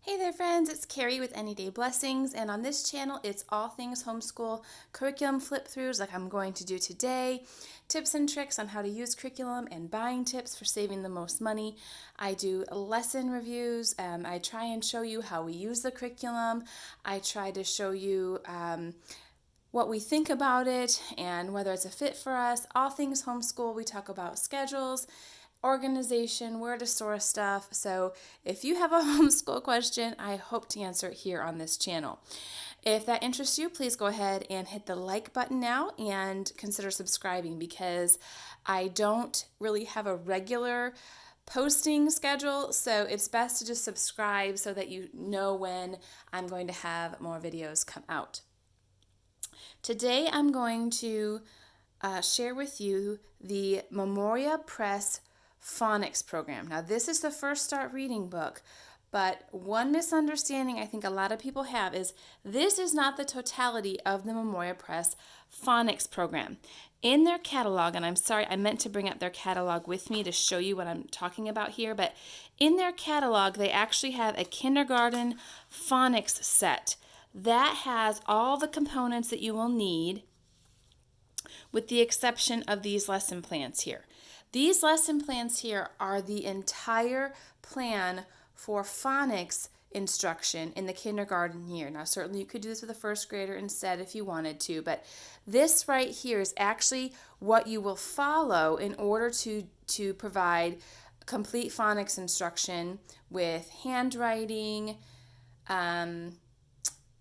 Hey there friends, it's Carrie with Any Day Blessings, and on this channel it's all things homeschool curriculum flip-throughs like I'm going to do today, tips and tricks on how to use curriculum, and buying tips for saving the most money. I do lesson reviews, I try and show you how we use the curriculum, I try to show you what we think about it and whether it's a fit for us. All things homeschool, we talk about schedules, organization, where to store stuff. So if you have a homeschool question, I hope to answer it here on this channel. If that interests you, please go ahead and hit the like button now and consider subscribing, because I don't really have a regular posting schedule, so it's best to just subscribe so that you know when I'm going to have more videos come out. Today I'm going to share with you the Memoria Press Phonics program. Now this is the First Start Reading book, but one misunderstanding I think a lot of people have is this is not the totality of the Memoria Press Phonics program. In their catalog, and I'm sorry, I meant to bring up their catalog with me to show you what I'm talking about here, but in their catalog they actually have a kindergarten phonics set that has all the components that you will need, with the exception of these lesson plans here. These lesson plans here are the entire plan for phonics instruction in the kindergarten year. Now certainly you could do this with a first grader instead if you wanted to, but this right here is actually what you will follow in order to provide complete phonics instruction with handwriting,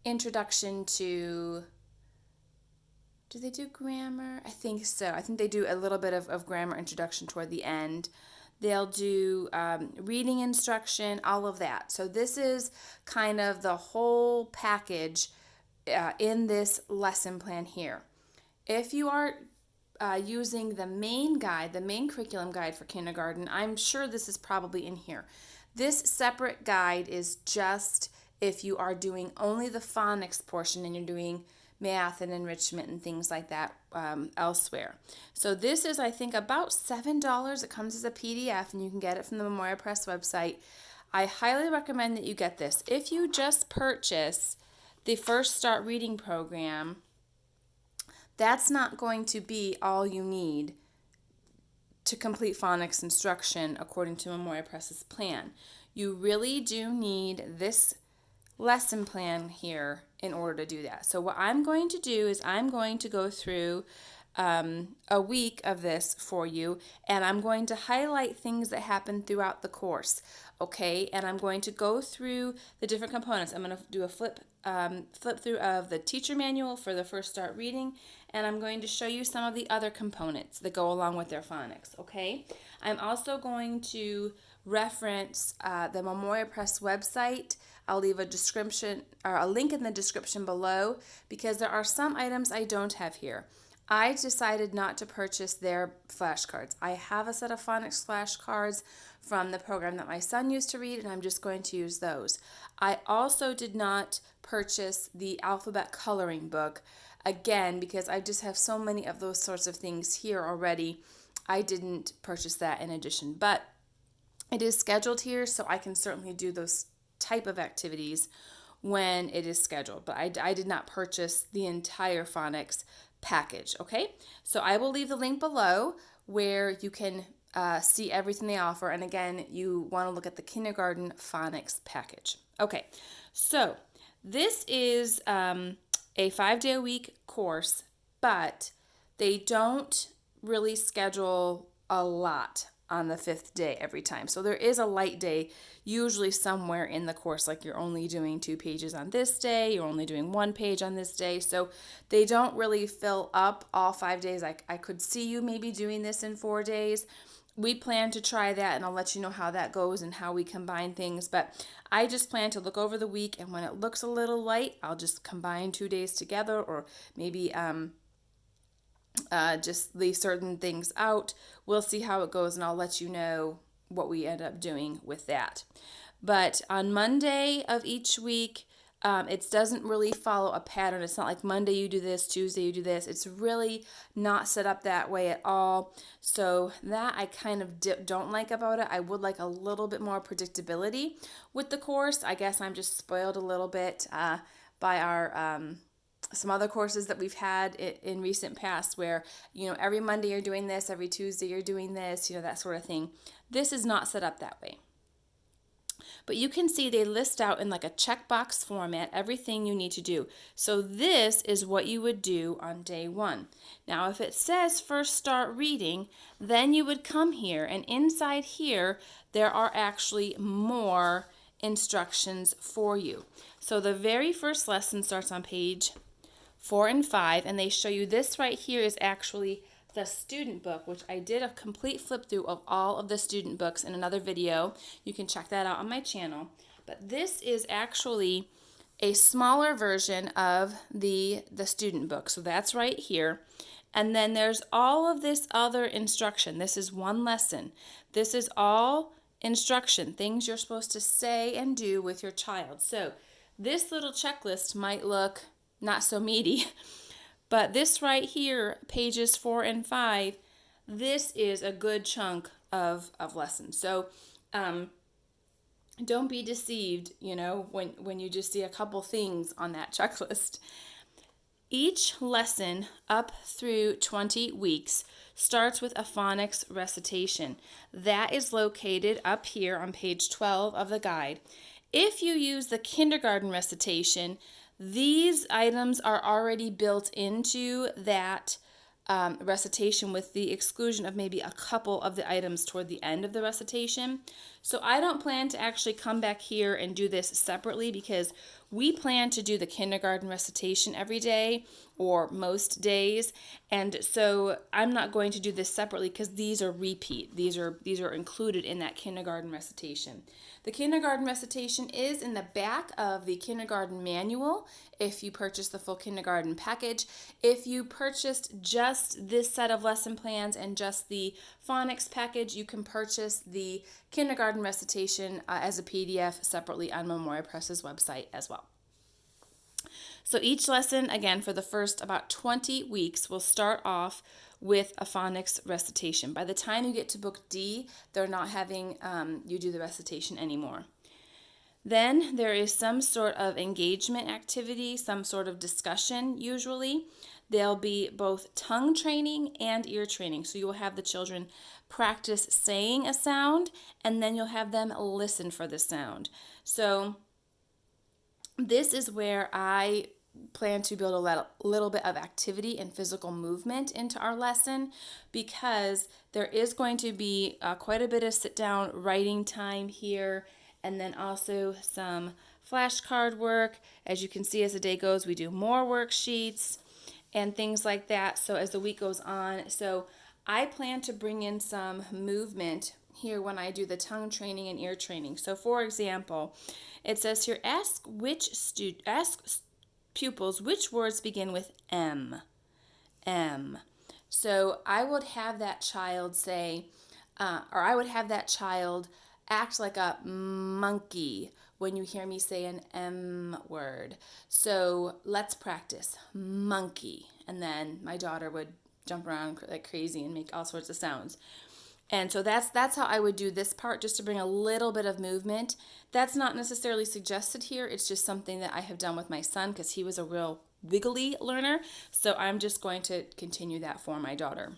introduction to, do they do grammar? I think so. I think they do a little bit of grammar introduction toward the end. They'll do reading instruction, all of that. So this is kind of the whole package in this lesson plan here. If you are using the main guide, the main curriculum guide for kindergarten, I'm sure this is probably in here. This separate guide is just if you are doing only the phonics portion and you're doing math and enrichment and things like that elsewhere. So this is, I think, about $7. It comes as a PDF and you can get it from the Memoria Press website. I highly recommend that you get this. If you just purchase the First Start Reading program, that's not going to be all you need to complete phonics instruction according to Memoria Press's plan. You really do need this lesson plan here in order to do that. So what I'm going to do is I'm going to go through a week of this for you, and I'm going to highlight things that happen throughout the course, okay? And I'm going to go through the different components. I'm going to do a flip through of the teacher manual for the First Start Reading, and I'm going to show you some of the other components that go along with their phonics, okay? I'm also going to reference the Memoria Press website. I'll leave a description or a link in the description below, because there are some items I don't have here. I decided not to purchase their flashcards. I have a set of phonics flashcards from the program that my son used to read, and I'm just going to use those. I also did not purchase the alphabet coloring book, again, because I just have so many of those sorts of things here already. I didn't purchase that in addition, but it is scheduled here, so I can certainly do those type of activities when it is scheduled. But I did not purchase the entire phonics package, okay? So I will leave the link below where you can see everything they offer. And again, you want to look at the kindergarten phonics package. Okay, so this is a 5-day-a-week course, but they don't really schedule a lot on the 5th day every time. So there is a light day usually somewhere in the course, like you're only doing 2 pages on this day, you're only doing 1 page on this day. So they don't really fill up all 5 days. I could see you maybe doing this in 4 days. We plan to try that, and I'll let you know how that goes and how we combine things. But I just plan to look over the week, and when it looks a little light, I'll just combine 2 days together, or maybe just leave certain things out. We'll see how it goes, and I'll let you know what we end up doing with that. But on Monday of each week, It doesn't really follow a pattern. It's not like Monday you do this, Tuesday you do this. It's really not set up that way at all. So that I kind of don't like about it. I would like a little bit more predictability with the course. I guess I'm just spoiled a little bit by our some other courses that we've had in recent past where, every Monday you're doing this, every Tuesday you're doing this, that sort of thing. This is not set up that way. But you can see they list out in like a checkbox format everything you need to do. So this is what you would do on day 1. Now, if it says first start reading, then you would come here, and inside here, there are actually more instructions for you. So the very first lesson starts on page 4 and 5, and they show you this right here is actually the student book, which I did a complete flip through of all of the student books in another video. You can check that out on my channel. But this is actually a smaller version of the student book. So that's right here. And then there's all of this other instruction. This is one lesson. This is all instruction, things you're supposed to say and do with your child. So this little checklist might look not so meaty, but this right here, pages 4 and 5, this is a good chunk of lessons. So don't be deceived, when you just see a couple things on that checklist. Each lesson up through 20 weeks starts with a phonics recitation. That is located up here on page 12 of the guide. If you use the kindergarten recitation, these items are already built into that recitation with the exclusion of maybe a couple of the items toward the end of the recitation. So I don't plan to actually come back here and do this separately because we plan to do the kindergarten recitation every day or most days. And so I'm not going to do this separately because these are repeat. These are included in that kindergarten recitation. The kindergarten recitation is in the back of the kindergarten manual if you purchase the full kindergarten package. If you purchased just this set of lesson plans and just the phonics package, you can purchase the kindergarten recitation as a PDF separately on Memoria Press's website as well. So each lesson, again, for the first about 20 weeks, will start off with a phonics recitation. By the time you get to book D, they're not having you do the recitation anymore. Then there is some sort of engagement activity, some sort of discussion usually. There'll be both tongue training and ear training. So you will have the children practice saying a sound, and then you'll have them listen for the sound. So this is where I plan to build a little bit of activity and physical movement into our lesson because there is going to be quite a bit of sit-down writing time here, and then also some flashcard work. As you can see, as the day goes, we do more worksheets and things like that. So as the week goes on, so I plan to bring in some movement here when I do the tongue training and ear training. So for example, it says here, ask pupils which words begin with M. M. So I would have that child say, I would have that child act like a monkey when you hear me say an M word. So let's practice monkey. And then my daughter would jump around like crazy and make all sorts of sounds. And so that's how I would do this part, just to bring a little bit of movement. That's not necessarily suggested here. It's just something that I have done with my son because he was a real wiggly learner. So I'm just going to continue that for my daughter.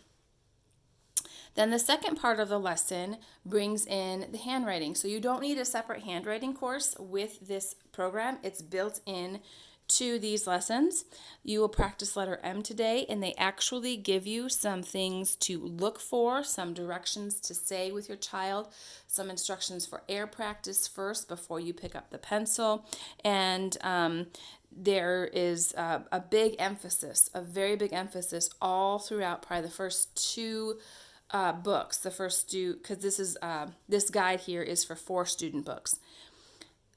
Then the second part of the lesson brings in the handwriting. So you don't need a separate handwriting course with this program. It's built in to these lessons. You will practice letter M today, and they actually give you some things to look for, some directions to say with your child, some instructions for air practice first before you pick up the pencil, and there is a big emphasis, a very big emphasis all throughout probably the first two books, because this guide here is for 4 student books.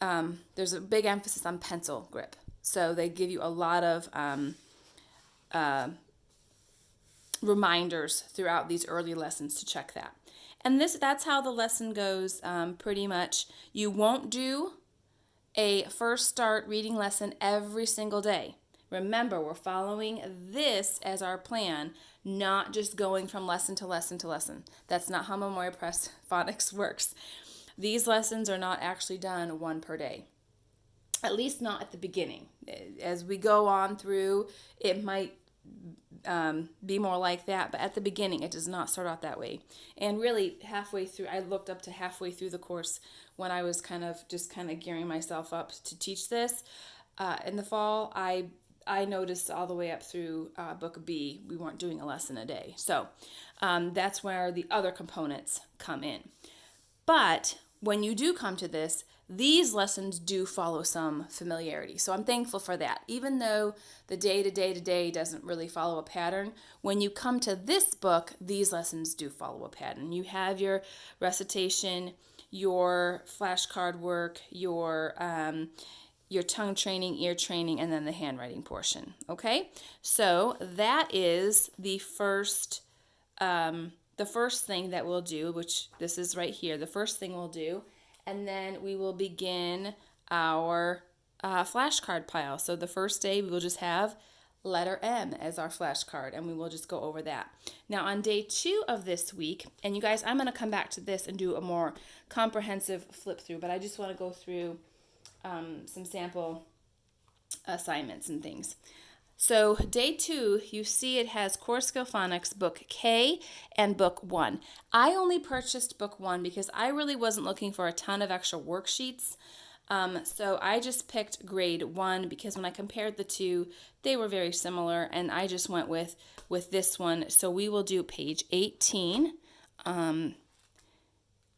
There's a big emphasis on pencil grip. So they give you a lot of reminders throughout these early lessons to check that. And that's how the lesson goes pretty much. You won't do a First Start reading lesson every single day. Remember, we're following this as our plan, not just going from lesson to lesson to lesson. That's not how Memoria Press Phonics works. These lessons are not actually done one per day, at least not at the beginning. As we go on through, it might be more like that, but at the beginning, it does not start out that way. And really, halfway through, I looked up to halfway through the course when I was kind of gearing myself up to teach this in the fall. I noticed all the way up through Book B, we weren't doing a lesson a day. So that's where the other components come in. But when you do come to this, these lessons do follow some familiarity. So I'm thankful for that. Even though the day doesn't really follow a pattern, when you come to this book, these lessons do follow a pattern. You have your recitation, your flashcard work, your tongue training, ear training, and then the handwriting portion. Okay? So that is the first thing that we'll do, which this is right here, the first thing we'll do, and then we will begin our flashcard pile. So the first day we will just have letter M as our flashcard, and we will just go over that. Now on day 2 of this week, and you guys, I'm going to come back to this and do a more comprehensive flip through, but I just want to go through some sample assignments and things. So day 2, you see it has Core Skill Phonics Book K and Book 1. I only purchased Book 1 because I really wasn't looking for a ton of extra worksheets. So I just picked grade 1 because when I compared the two, they were very similar, and I just went with this one. So we will do page 18, and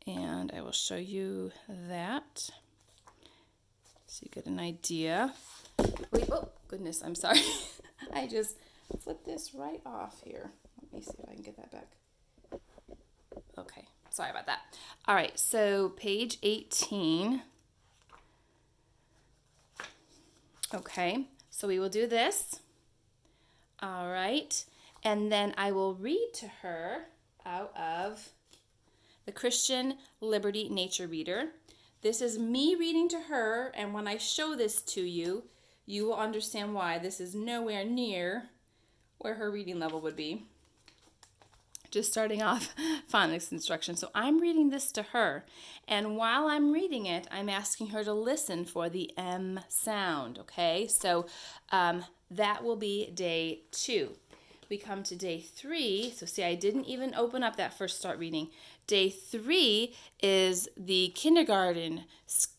I will show you that so you get an idea. Wait, oh, goodness, I'm sorry. I just flipped this right off here. Let me see if I can get that back. Okay, sorry about that. All right, so page 18. Okay, so we will do this. All right, and then I will read to her out of the Christian Liberty Nature Reader. This is me reading to her, and when I show this to you, you will understand why this is nowhere near where her reading level would be. Just starting off phonics instruction. So I'm reading this to her, and while I'm reading it, I'm asking her to listen for the M sound, okay? So that will be day 2. We come to day 3. So see, I didn't even open up that First Start reading. Day 3 is the kindergarten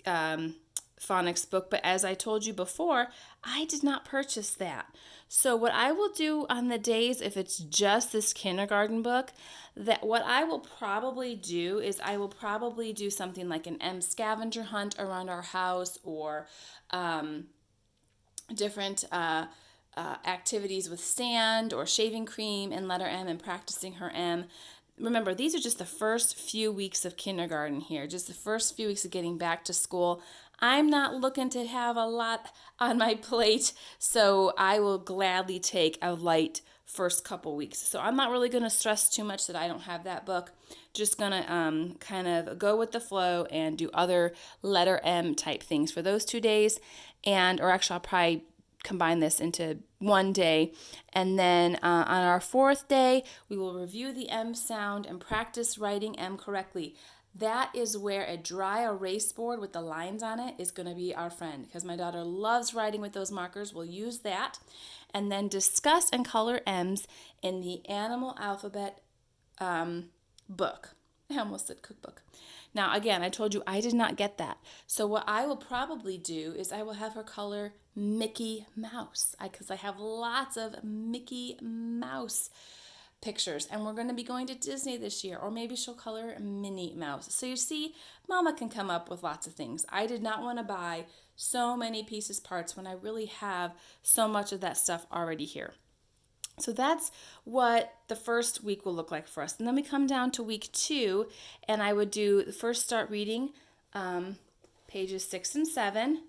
phonics book, but as I told you before, I did not purchase that. So what I will do on the days, if it's just this kindergarten book, that what I will probably do is I will probably do something like an M scavenger hunt around our house, or different activities with sand or shaving cream and letter M, and practicing her M. Remember, these are just the first few weeks of kindergarten here, just the first few weeks of getting back to school. I'm not looking to have a lot on my plate, so I will gladly take a light first couple weeks. So I'm not really going to stress too much that I don't have that book. Just going to kind of go with the flow and do other letter M type things for those 2 days. Or actually, I'll probably combine this into one day. And then on our 4th day, we will review the M sound and practice writing M correctly. That is where a dry erase board with the lines on it is going to be our friend, because my daughter loves writing with those markers. We'll use that. And then discuss and color M's in the animal alphabet book. I almost said cookbook. Now, again, I told you I did not get that. So what I will probably do is I will have her color Mickey Mouse, because I have lots of Mickey Mouse pictures, and we're going to be going to Disney this year, or maybe she'll color Minnie Mouse. So you see, Mama can come up with lots of things. I did not want to buy so many pieces parts when I really have so much of that stuff already here. So that's what the first week will look like for us. And then we come down to week 2, and I would do the First Start reading, pages 6 and 7.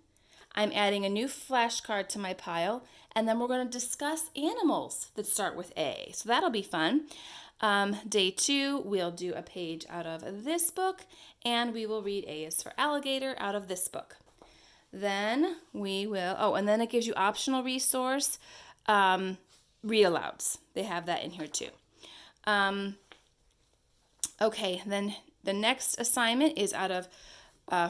I'm adding a new flashcard to my pile, and then we're going to discuss animals that start with A. So that'll be fun. Day 2, we'll do a page out of this book, and we will read A is for alligator out of this book. Then we will, and then it gives you optional resource, read alouds. They have that in here too. Okay, then the next assignment is out of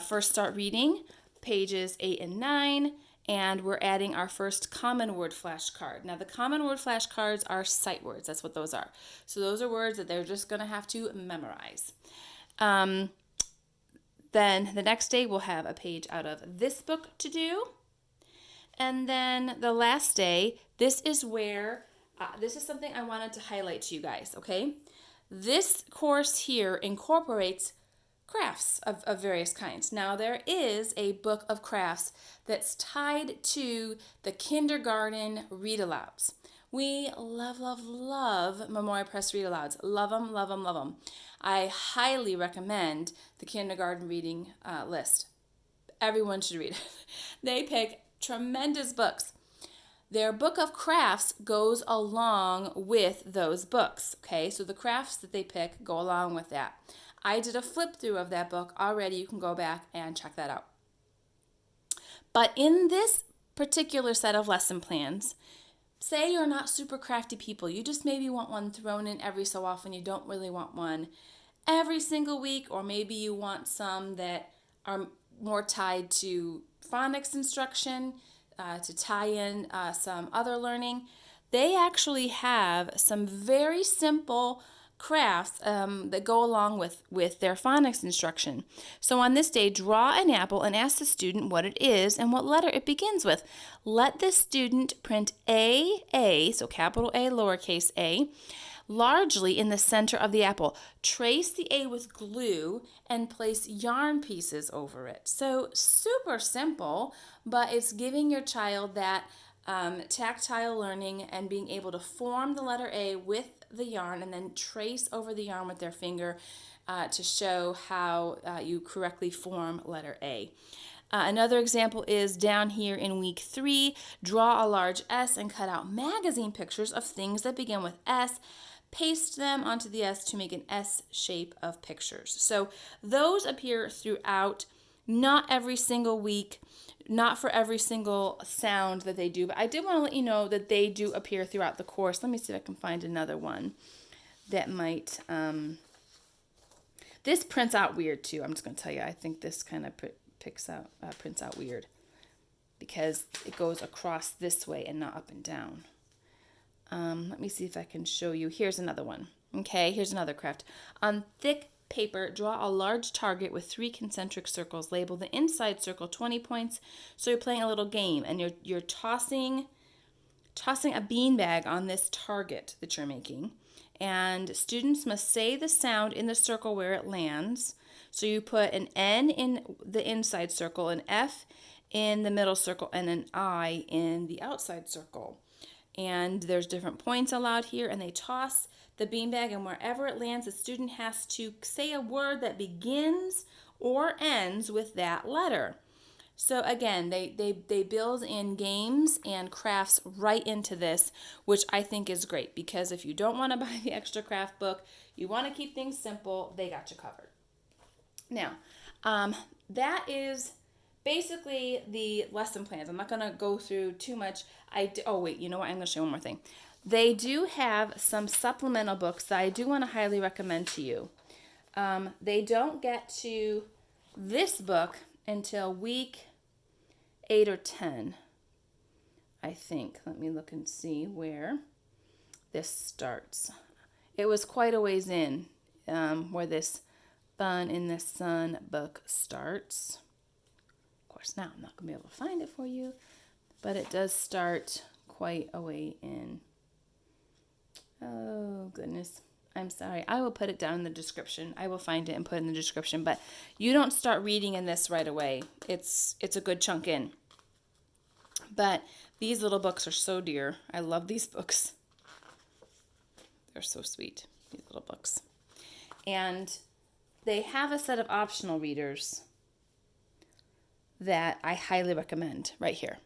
First Start Reading, pages 8 and 9, and we're adding our first common word flashcard. Now, the common word flashcards are sight words. That's what those are. So those are words that they're just going to have to memorize. Then the next day we'll have a page out of this book to do. And then the last day, this is where, this is something I wanted to highlight to you guys, okay? This course here incorporates crafts of various kinds. Now, there is a book of crafts that's tied to the kindergarten read-alouds. We love, love, love Memoria Press read-alouds. Love them, love them, love them. I highly recommend the kindergarten reading list. Everyone should read it. They pick tremendous books. Their book of crafts goes along with those books, okay? So the crafts that they pick go along with that. I did a flip through of that book already. You can go back and check that out. But in this particular set of lesson plans, say you're not super crafty people. You just maybe want one thrown in every so often. You don't really want one every single week, or maybe you want some that are more tied to phonics instruction, to tie in some other learning. They actually have some very simple crafts that go along with their phonics instruction. So on this day, draw an apple and ask the student what it is and what letter it begins with. Let the student print A, so capital A, lowercase a, largely in the center of the apple. Trace the A with glue and place yarn pieces over it. So super simple, but it's giving your child that tactile learning and being able to form the letter A with the yarn and then trace over the yarn with their finger to show how you correctly form letter A. Another example is down here in week 3, draw a large S and cut out magazine pictures of things that begin with S. Paste them onto the S to make an S shape of pictures. So those appear throughout, not every single week, not for every single sound that they do, but I did want to let you know that they do appear throughout the course. Let me see if I can find another one that might, this prints out weird too. I'm just going to tell you, I think this kind of prints out weird because it goes across this way and not up and down. Let me see if I can show you. Here's another one. Okay, here's another craft. On thick paper, draw a large target with 3 concentric circles. Label the inside circle 20 points. So you're playing a little game and you're tossing a beanbag on this target that you're making. And students must say the sound in the circle where it lands. So you put an N in the inside circle, an F in the middle circle, and an I in the outside circle. And there's different points allowed here, and they toss the beanbag, and wherever it lands, the student has to say a word that begins or ends with that letter. So again, they build in games and crafts right into this, which I think is great, because if you don't want to buy the extra craft book, you want to keep things simple, they got you covered. Now, that is basically the lesson plans. I'm not going to go through too much. Oh, wait, you know what? I'm going to show you one more thing. They do have some supplemental books that I do want to highly recommend to you. They don't get to this book until week 8 or 10, I think. Let me look and see where this starts. It was quite a ways in where this Fun in the Sun book starts. Now I'm not going to be able to find it for you, but it does start quite a way in. Oh, goodness. I'm sorry. I will put it down in the description. I will find it and put it in the description, but you don't start reading in this right away. It's a good chunk in. But these little books are so dear. I love these books. They're so sweet, these little books. And they have a set of optional readers that I highly recommend right here.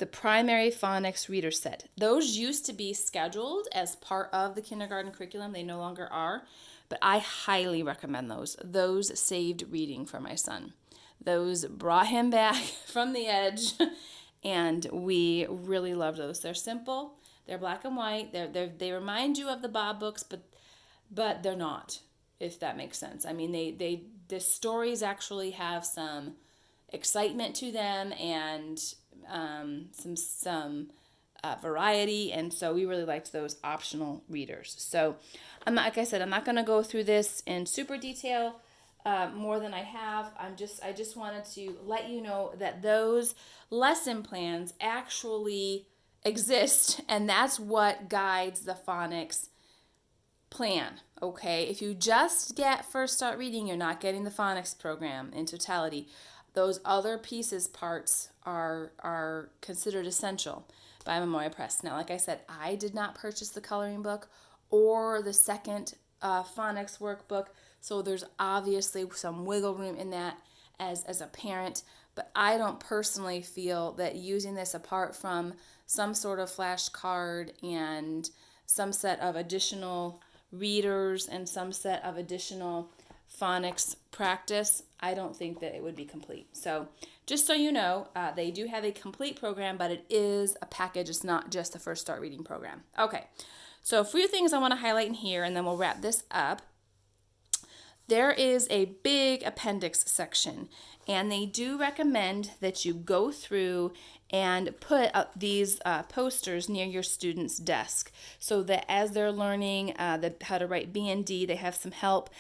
The primary phonics reader set. Those used to be scheduled as part of the kindergarten curriculum. They no longer are, but I highly recommend those. Those saved reading for my son. those brought him back from the edge, and we really love those. They're simple, they're black and white, they remind you of the Bob books, but they're not, if that makes sense. I mean, the stories actually have some excitement to them, and some variety, and so we really liked those optional readers. So like I said, I'm not going to go through this in super detail more than I have. I just wanted to let you know that those lesson plans actually exist, and that's what guides the phonics plan. Okay, if you just get First Start Reading, you're not getting the phonics program in totality. Those other parts are considered essential by Memoria Press. Now, like I said, I did not purchase the coloring book or the second phonics workbook, so there's obviously some wiggle room in that as a parent, but I don't personally feel that using this apart from some sort of flashcard and some set of additional readers and some set of additional phonics practice, I don't think that it would be complete. So just so you know, they do have a complete program, but it is a package. It's not just the First Start Reading program. Okay, so a few things I want to highlight in here, and then we'll wrap this up. There is a big appendix section, and they do recommend that you go through and put up these posters near your student's desk so that as they're learning how to write B and D, they have some help.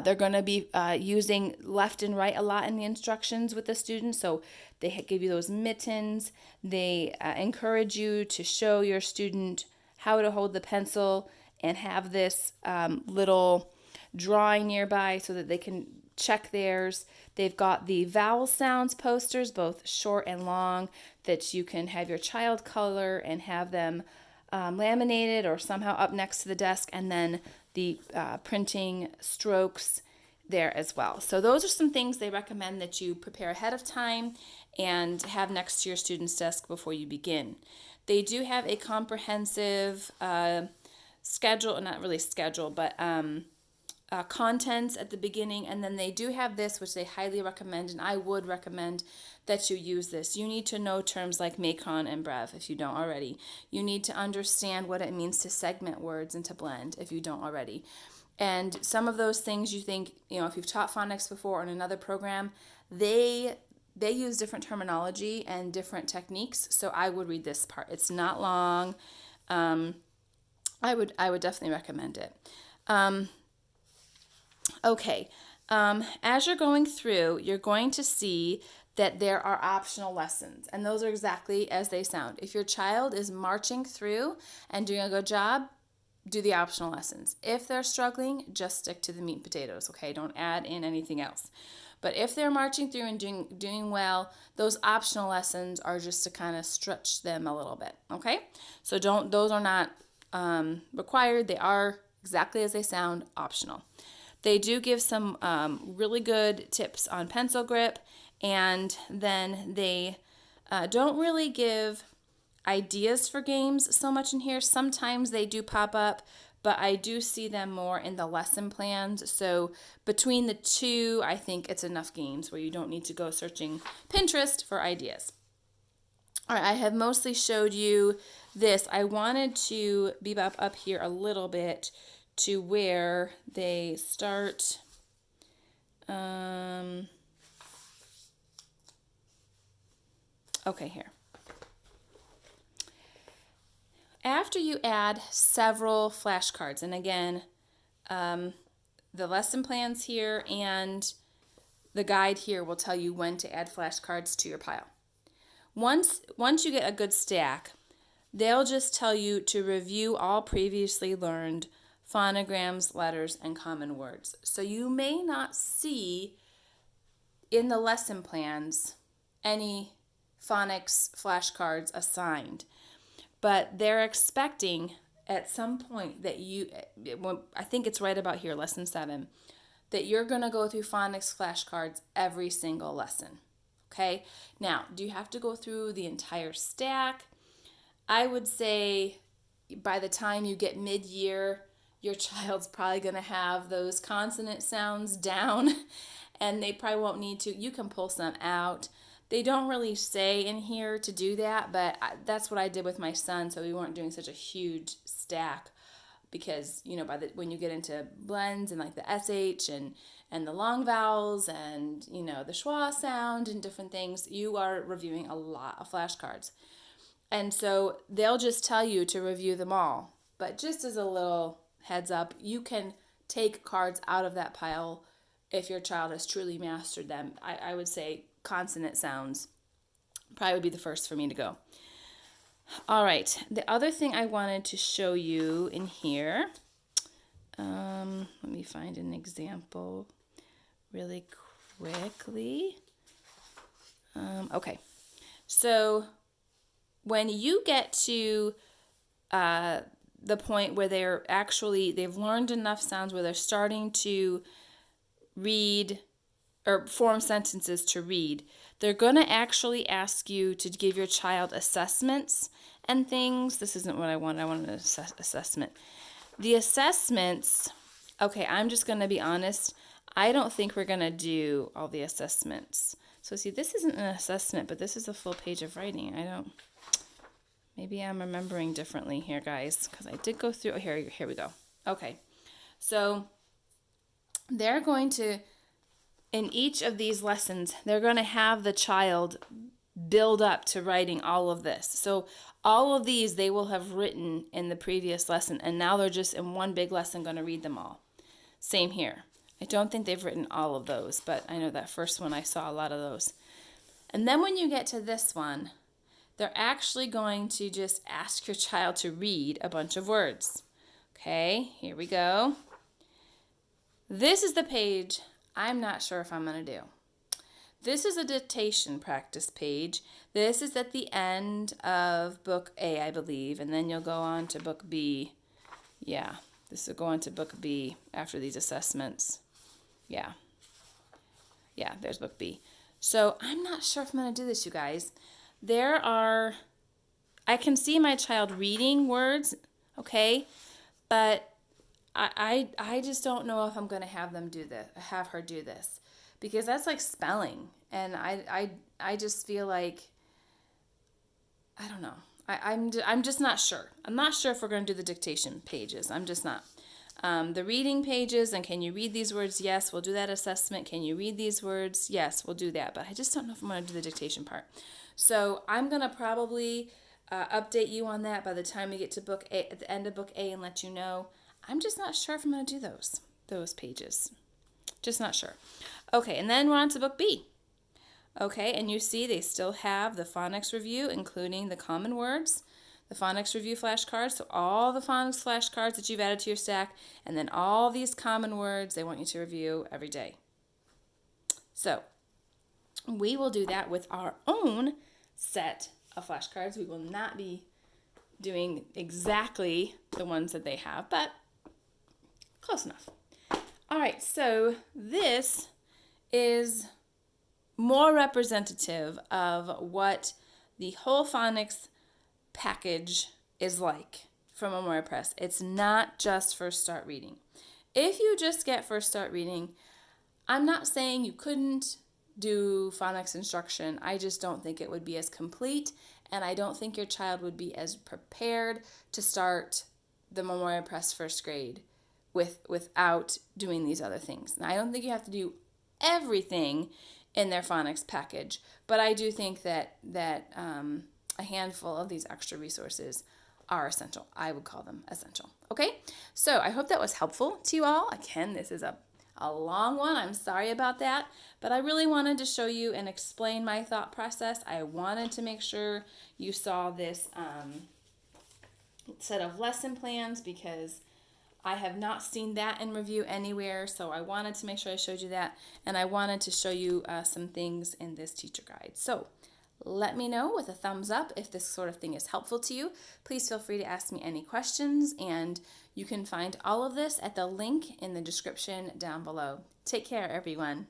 They're going to be using left and right a lot in the instructions with the students, so they give you those mittens. They encourage you to show your student how to hold the pencil and have this little drawing nearby so that they can check theirs. They've got the vowel sounds posters, both short and long, that you can have your child color and have them laminated or somehow up next to the desk, and then the printing strokes there as well. So those are some things they recommend that you prepare ahead of time and have next to your student's desk before you begin. They do have a comprehensive schedule, not really schedule, but contents at the beginning, and then they do have this, which they highly recommend, and I would recommend that you use this. You need to know terms like macron and brev if you don't already. You need to understand what it means to segment words and to blend if you don't already. And some of those things you think, if you've taught phonics before in another program, they use different terminology and different techniques, so I would read this part. It's not long. I would definitely recommend it. Okay, as you're going through, you're going to see that there are optional lessons, and those are exactly as they sound. If your child is marching through and doing a good job, do the optional lessons. If they're struggling, just stick to the meat and potatoes, okay? Don't add in anything else. But if they're marching through and doing well, those optional lessons are just to kind of stretch them a little bit, okay? So those are not required. They are exactly as they sound, optional. They do give some really good tips on pencil grip, and then they don't really give ideas for games so much in here. Sometimes they do pop up, but I do see them more in the lesson plans. So between the two, I think it's enough games where you don't need to go searching Pinterest for ideas. All right, I have mostly showed you this. I wanted to bebop up here a little bit to where they start. Okay, here. After you add several flashcards, and again, the lesson plans here and the guide here will tell you when to add flashcards to your pile. Once you get a good stack, they'll just tell you to review all previously learned phonograms, letters, and common words. So you may not see in the lesson plans any phonics flashcards assigned, but they're expecting at some point that I think it's right about here, lesson 7, that you're going to go through phonics flashcards every single lesson. Okay? Now, do you have to go through the entire stack? I would say by the time you get mid-year, your child's probably going to have those consonant sounds down, and they probably won't need to. You can pull some out. They don't really say in here to do that, but that's what I did with my son, so we weren't doing such a huge stack, because when you get into blends and like the sh and the long vowels and the schwa sound and different things, you are reviewing a lot of flashcards. And so they'll just tell you to review them all. But just as a little heads up, you can take cards out of that pile if your child has truly mastered them. I would say consonant sounds probably would be the first for me to go. All right, the other thing I wanted to show you in here, let me find an example really quickly. Okay, so when you get to the point where they've learned enough sounds where they're starting to read or form sentences to read, they're going to actually ask you to give your child assessments and things. This isn't what I wanted. I wanted an assessment. The assessments, okay, I'm just going to be honest. I don't think we're going to do all the assessments. So see, this isn't an assessment, but this is a full page of writing. Maybe I'm remembering differently here, guys, because I did go through. Oh, here we go. Okay, so they're going to, in each of these lessons, they're going to have the child build up to writing all of this. So all of these they will have written in the previous lesson, and now they're just in one big lesson going to read them all. Same here. I don't think they've written all of those, but I know that first one I saw a lot of those. And then when you get to this one, they're actually going to just ask your child to read a bunch of words. Okay, here we go. This is the page I'm not sure if I'm going to do. This is a dictation practice page. This is at the end of book A, I believe, and then you'll go on to book B. Yeah, this will go on to book B after these assessments. Yeah, there's book B. So I'm not sure if I'm going to do this, you guys. I can see my child reading words, okay, but I just don't know if I'm going to have her do this, because that's like spelling, and I just feel like, I don't know. I'm just not sure. I'm not sure if we're going to do the dictation pages. I'm just not. The reading pages, and can you read these words? Yes, we'll do that assessment. Can you read these words? Yes, we'll do that. But I just don't know if I'm going to do the dictation part. So I'm going to probably update you on that by the time we get to book A, at the end of book A, and let you know. I'm just not sure if I'm going to do those pages. Just not sure. Okay, and then we're on to book B. Okay, and you see they still have the phonics review, including the common words, the phonics review flashcards, so all the phonics flashcards that you've added to your stack, and then all these common words they want you to review every day. So we will do that with our own set of flashcards. We will not be doing exactly the ones that they have, but close enough. All right, so this is more representative of what the whole phonics package is like from Memoria Press. It's not just First Start Reading. If you just get First Start Reading, I'm not saying you couldn't do phonics instruction. I just don't think it would be as complete, and I don't think your child would be as prepared to start the Memoria Press first grade without doing these other things. Now, I don't think you have to do everything in their phonics package, but I do think that a handful of these extra resources are essential. I would call them essential. Okay, so I hope that was helpful to you all. Again, this is a long one. I'm sorry about that, but I really wanted to show you and explain my thought process. I wanted to make sure you saw this set of lesson plans, because I have not seen that in review anywhere, so I wanted to make sure I showed you that, and I wanted to show you some things in this teacher guide. So let me know with a thumbs up if this sort of thing is helpful to you. Please feel free to ask me any questions, and you can find all of this at the link in the description down below. Take care, everyone.